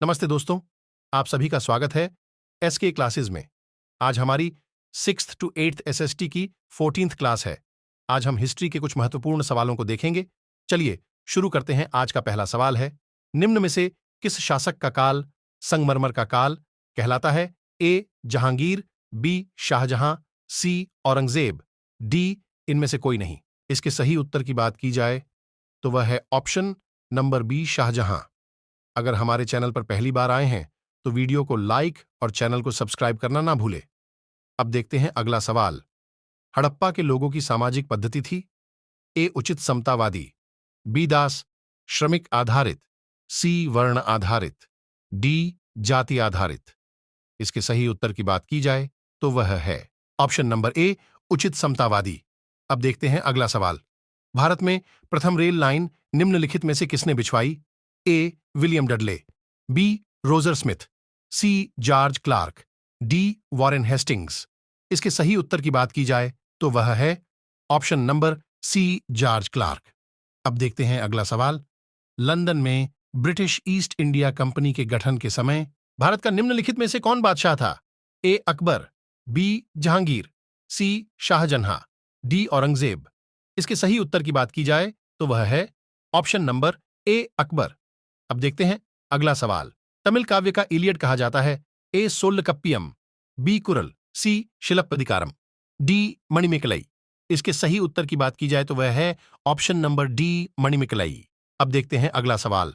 नमस्ते दोस्तों, आप सभी का स्वागत है एसके क्लासेस में। आज हमारी 6th to 8th एसएसटी की 14th क्लास है। आज हम हिस्ट्री के कुछ महत्वपूर्ण सवालों को देखेंगे। चलिए शुरू करते हैं। आज का पहला सवाल है, निम्न में से किस शासक का काल संगमरमर का काल कहलाता है? ए जहांगीर, बी शाहजहां, सी औरंगजेब, डी इनमें से कोई नहीं। इसके सही उत्तर की बात की जाए तो वह है ऑप्शन नंबर बी शाहजहां। अगर हमारे चैनल पर पहली बार आए हैं तो वीडियो को लाइक और चैनल को सब्सक्राइब करना ना भूलें। अब देखते हैं अगला सवाल। हड़प्पा के लोगों की सामाजिक पद्धति थी? ए उचित समतावादी, बी दास श्रमिक आधारित, सी वर्ण आधारित, डी जाति आधारित। इसके सही उत्तर की बात की जाए तो वह है ऑप्शन नंबर ए उचित समतावादी। अब देखते हैं अगला सवाल। भारत में प्रथम रेल लाइन निम्नलिखित में से किसने बिछवाई? A William Dudley, B Roger Smith, C George Clarke, D Warren Hastings. इसके सही उत्तर की बात की जाए तो वह है option number C George Clarke. अब देखते हैं अगला सवाल। लंदन में ब्रिटिश ईस्ट इंडिया कंपनी के गठन के समय भारत का निम्नलिखित में से कौन बादशाह था? ए अकबर, बी जहांगीर, सी शाहजहां, डी औरंगजेब। इसके सही उत्तर की बात की जाए तो वह है ऑप्शन नंबर ए अकबर। अब देखते हैं अगला सवाल। तमिल काव्य का इलियड कहा जाता है? ए सोल्लकप्पियम, बी कुरल, सी शिलप्पदिकारम, डी मणिमेकलई। इसके सही उत्तर की बात की जाए तो वह है ऑप्शन नंबर डी मणिमेकलई। अब देखते हैं अगला सवाल।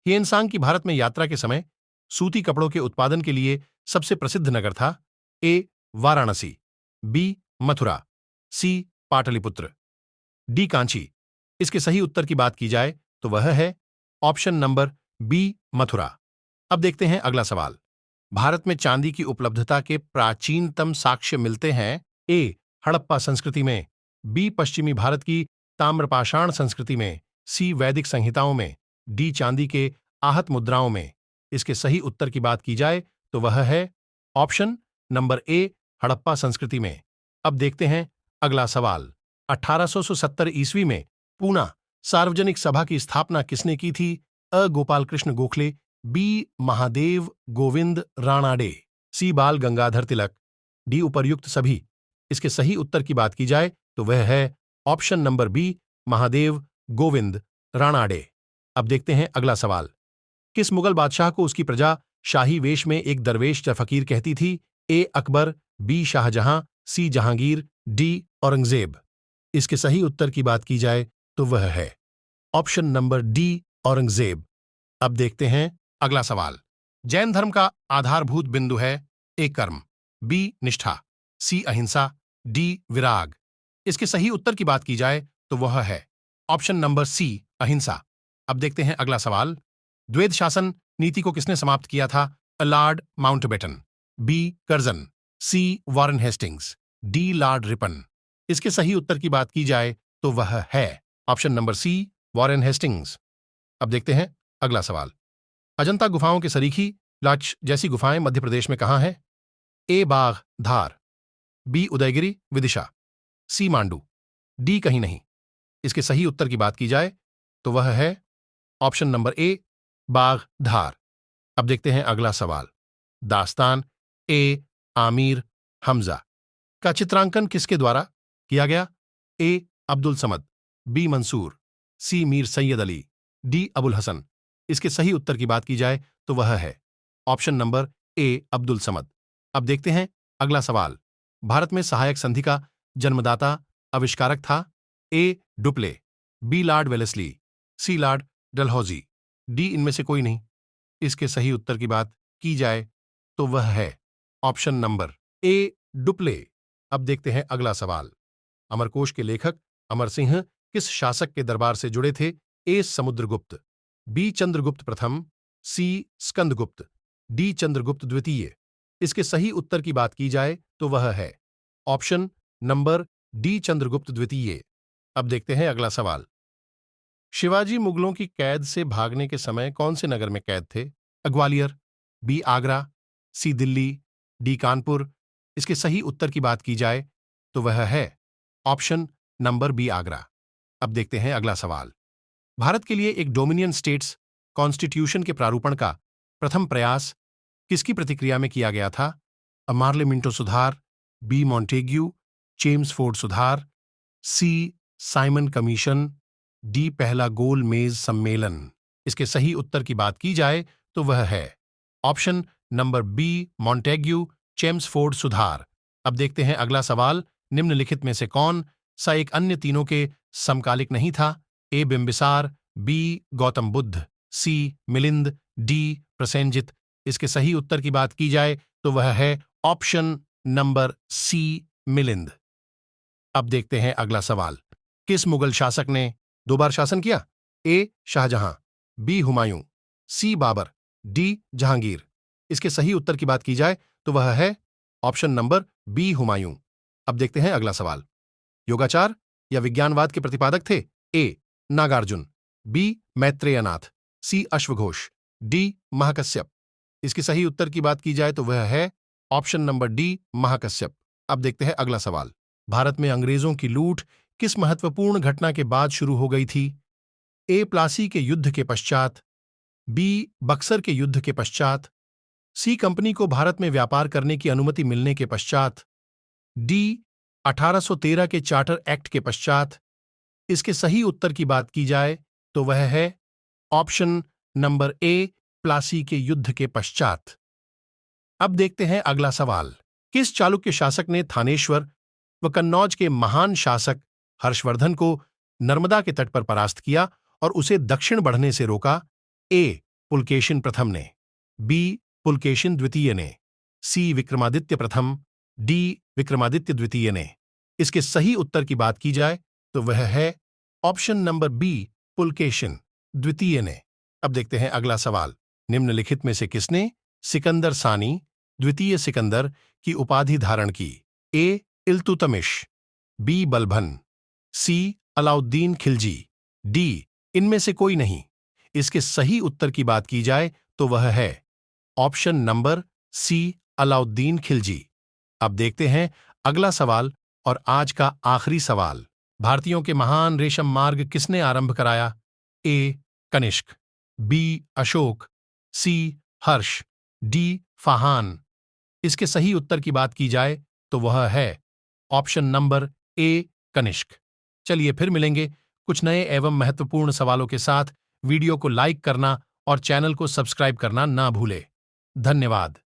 हियनसांग की भारत में यात्रा के समय सूती कपड़ों के उत्पादन के लिए सबसे प्रसिद्ध नगर था? ए वाराणसी, बी मथुरा, सी पाटलिपुत्र, डी कांची। इसके सही उत्तर की बात की जाए तो वह है ऑप्शन नंबर बी मथुरा। अब देखते हैं अगला सवाल। भारत में चांदी की उपलब्धता के प्राचीनतम साक्ष्य मिलते हैं? ए हड़प्पा संस्कृति में, बी पश्चिमी भारत की ताम्रपाषाण संस्कृति में, सी वैदिक संहिताओं में, डी चांदी के आहत मुद्राओं में। इसके सही उत्तर की बात की जाए तो वह है ऑप्शन नंबर ए हड़प्पा संस्कृति में। अब देखते हैं अगला सवाल। 1870 ईस्वी में पूना सार्वजनिक सभा की स्थापना किसने की थी? अ गोपाल कृष्ण गोखले, बी महादेव गोविंद राणाडे, सी बाल गंगाधर तिलक, डी उपर्युक्त सभी। इसके सही उत्तर की बात की जाए तो वह है option number B Mahadev Govind Ranade. अब देखते हैं अगला सवाल। किस मुगल बादशाह को उसकी प्रजा शाही वेश में एक दरवेश या फकीर कहती थी? ए अकबर, बी शाहजहां, सी जहांगीर, डी औरंगजेब। इसके सही उत्तर की बात की जाए तो वह है ऑप्शन नंबर डी औरंगजेब। अब देखते हैं अगला सवाल। जैन धर्म का आधारभूत बिंदु है? ए कर्म, बी निष्ठा, सी अहिंसा, डी विराग। इसके सही उत्तर की बात की जाए तो वह है ऑप्शन नंबर सी अहिंसा। अब देखते हैं अगला सवाल। द्वैध शासन नीति को किसने समाप्त किया था? Lord Mountbatten, B Curzon, C Warren Hastings, D Lord Ripon. इसके सही उत्तर की बात की जाए तो वह है option number C Warren Hastings. अब देखते हैं अगला सवाल। अजंता गुफाओं के सरीखी लाच जैसी गुफाएं मध्य प्रदेश में कहां हैं? ए बाघ धार, बी उदयगिरी विदिशा, सी मांडू, डी कहीं नहीं। इसके सही उत्तर की बात की जाए तो वह है ऑप्शन नंबर ए बाघ धार। अब देखते हैं अगला सवाल। दास्तान ए आमिर हमजा का चित्रांकन किसके द्वारा किया गया? ए अब्दुल समद, बी मंसूर, सी मीर सैयद अली, डी अबुल हसन। इसके सही उत्तर की बात की जाए तो वह है option number A Abdul Samad. अब देखते हैं अगला सवाल। भारत में सहायक संधि का जन्मदाता आविष्कारक था? ए डुप्ले, बी लॉर्ड वेलेस्ली, सी लॉर्ड डलहौजी, डी इनमें से कोई नहीं। इसके सही उत्तर की बात की जाए तो वह है ऑप्शन नंबर ए डुप्ले। अब देखते हैं अगला सवाल। अमरकोश के लेखक अमर सिंह किस शासक के दरबार से जुड़े थे? ए समुद्रगुप्त, बी चंद्रगुप्त प्रथम, सी स्कंदगुप्त, डी चंद्रगुप्त द्वितीय। इसके सही उत्तर की बात की जाए तो वह है ऑप्शन नंबर डी चंद्रगुप्त द्वितीय। अब देखते हैं अगला सवाल। शिवाजी मुगलों की कैद से भागने के समय कौन से नगर में कैद थे? ग्वालियर, बी आगरा, सी दिल्ली, डी कानपुर। इसके सही उत्तर की बात की जाए तो वह है ऑप्शन नंबर बी आगरा। अब देखते हैं अगला सवाल। भारत के लिए एक डोमिनियन स्टेट्स कॉन्स्टिट्यूशन के प्रारूपण का प्रथम प्रयास किसकी प्रतिक्रिया में किया गया था? मार्ले मिंटो सुधार, बी मॉन्टेग्यू, चेम्सफोर्ड सुधार, सी साइमन कमीशन, डी पहला गोल मेज सम्मेलन। इसके सही उत्तर की बात की जाए तो वह है option number B Montagu Chelmsford सुधार। अब देखते हैं अगला सवाल। निम्नलिखित में से कौन सा एक अन्य तीनों के समकालिक नहीं था? ए बिंबिसार, बी गौतम बुद्ध, सी मिलिंद, डी प्रसेनजित। इसके सही उत्तर की बात की जाए तो वह है ऑप्शन नंबर सी मिलिंद। अब देखते हैं अगला सवाल। किस मुगल शासक ने 2 बार शासन किया? ए शाहजहां, बी हुमायूं, सी बाबर, डी जहांगीर। इसके सही उत्तर की बात की जाए तो वह है ऑप्शन नंबर बी हुमायूं। अब देखते हैं अगला सवाल। योगाचार या विज्ञानवाद के प्रतिपादक थे? ए नागार्जुन, बी मैत्रेयनाथ, सी अश्वघोष, डी महाकश्यप। इसकी सही उत्तर की बात की जाए तो वह है ऑप्शन नंबर डी महाकश्यप। अब देखते हैं अगला सवाल। भारत में अंग्रेजों की लूट किस महत्वपूर्ण घटना के बाद शुरू हो गई थी? ए प्लासी के युद्ध के पश्चात, बी बक्सर के युद्ध के पश्चात, सी कंपनी को भारत में व्यापार करने की अनुमति मिलने के पश्चात, डी 1813 के चार्टर एक्ट के पश्चात। इसके सही उत्तर की बात की जाए तो वह है ऑप्शन नंबर ए प्लासी के युद्ध के पश्चात। अब देखते हैं अगला सवाल। किस चालुक्य शासक ने थानेश्वर व कन्नौज के महान शासक हर्षवर्धन को नर्मदा के तट पर परास्त किया और उसे दक्षिण बढ़ने से रोका? ए पुलकेशिन प्रथम ने, बी पुलकेशिन द्वितीय ने, सी विक्रमादित्य प्रथम, डी विक्रमादित्य द्वितीय ने। इसके सही उत्तर की बात की जाए तो वह है ऑप्शन नंबर बी पुलकेशिन द्वितीय ने। अब देखते हैं अगला सवाल। निम्नलिखित में से किसने सिकंदर सानी द्वितीय सिकंदर की उपाधि धारण की? ए इल्तुतमिश, बी बलबन, सी अलाउद्दीन खिलजी, डी इनमें से कोई नहीं। इसके सही उत्तर की बात की जाए तो वह है option number C Alauddin Khilji. अब देखते हैं अगला सवाल और आज का आखिरी सवाल। भारतीयों के महान रेशम मार्ग किसने आरंभ कराया? ए कनिष्क, बी अशोक, सी हर्ष, डी फाहान। इसके सही उत्तर की बात की जाए तो वह है ऑप्शन नंबर ए कनिष्क। चलिए फिर मिलेंगे कुछ नए एवं महत्वपूर्ण सवालों के साथ। वीडियो को लाइक करना और चैनल को सब्सक्राइब करना ना भूले। धन्यवाद।